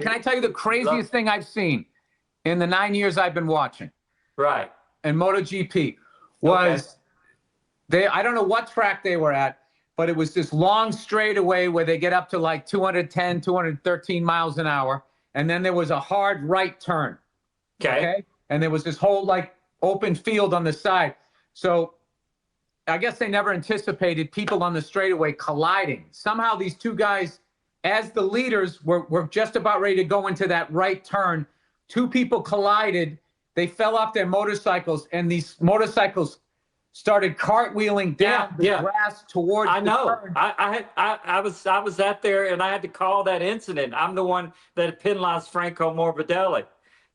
Can I tell you the craziest thing I've seen in the 9 years I've been watching? Right. And MotoGP was I don't know what track they were at, but it was this long straightaway where they get up to like 210, 213 miles an hour. And then there was a hard right turn. Okay. And there was this whole like open field on the side. So I guess they never anticipated people on the straightaway colliding. Somehow these two guys, as the leaders, were just about ready to go into that right turn. Two people collided. They fell off their motorcycles, and these motorcycles started cartwheeling down the grass towards the turn. I was out there, and I had to call that incident. I'm the one that penalized Franco Morbidelli.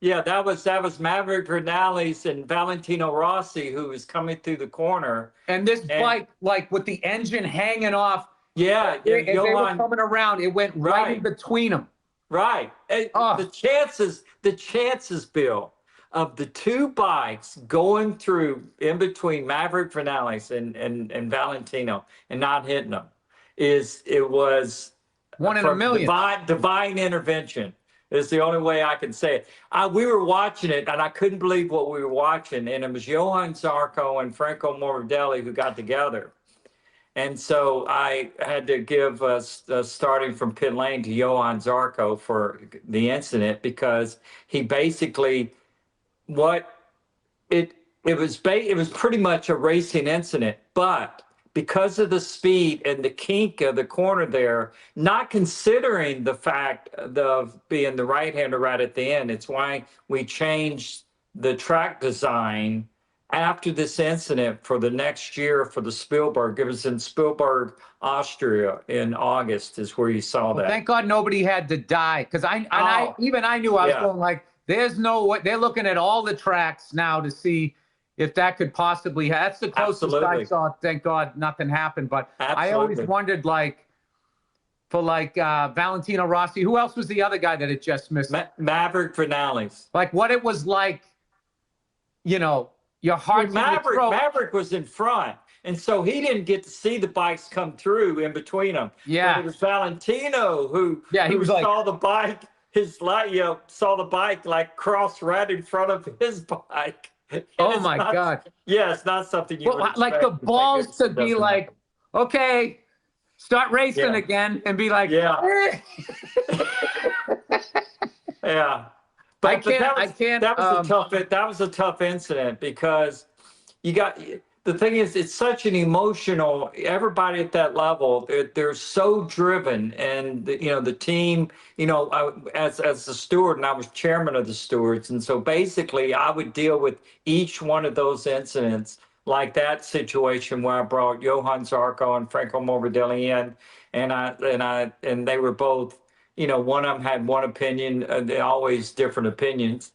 Yeah, that was Maverick Vinales and Valentino Rossi, who was coming through the corner. And this bike, like with the engine hanging off. Yeah, as they were coming around, it went right in between them. Right. The chances, Bill, of the two bikes going through in between Maverick Vinales and Valentino and not hitting them was 1 in a million. Divine intervention is the only way I can say it. We were watching it, and I couldn't believe what we were watching. And it was Johan Zarco and Franco Morbidelli who got together. And so I had to give starting from pit lane to Johan Zarco for the incident, because he basically it was pretty much a racing incident, but because of the speed and the kink of the corner there, not considering the fact of being the right-hander right at the end, it's why we changed the track design after this incident for the next year for the Spielberg. It was in Spielberg, Austria in August is where you saw that. Thank God nobody had to die, because I knew I was going like, there's no way. They're looking at all the tracks now to see if that could possibly that's the closest I saw. Thank God nothing happened. But I always wondered, like, for Valentino Rossi, who else was the other guy that had just missed? Maverick Vinales. Like what it was like, your heart. Maverick was in front, and so he didn't get to see the bikes come through in between them. Yeah, but it was Valentino who saw the bike. Saw the bike like cross right in front of his bike. Oh my God! Yeah, it's not something you would like the balls to be like, okay, start racing again, and be like, yeah. But that was a tough incident, because the thing is, it's such an emotional, everybody at that level, they're so driven. And, the team, as the steward, and I was chairman of the stewards. And so basically I would deal with each one of those incidents, like that situation where I brought Johan Zarco and Franco Morbidelli in, and they were both, one of them had one opinion, they always different opinions.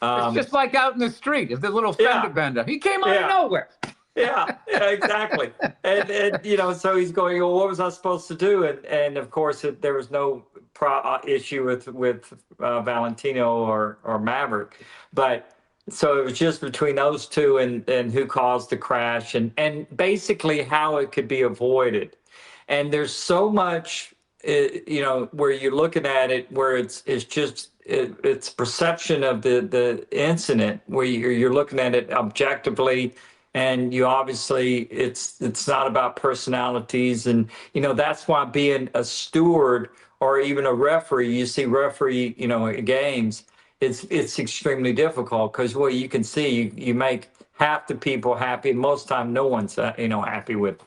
It's just like out in the street, if the little fender bender, he came out of nowhere. Yeah, exactly. And so he's going, well, what was I supposed to do? And of course, there was no issue with Valentino or Maverick. But so it was just between those two and who caused the crash and basically how it could be avoided. And there's so much, where you're looking at it, where it's perception of the incident, where you're looking at it objectively. And you obviously, it's not about personalities. And, that's why being a steward or even a referee, you see referee, games, it's extremely difficult, because you can see, you make half the people happy. Most time, no one's, happy with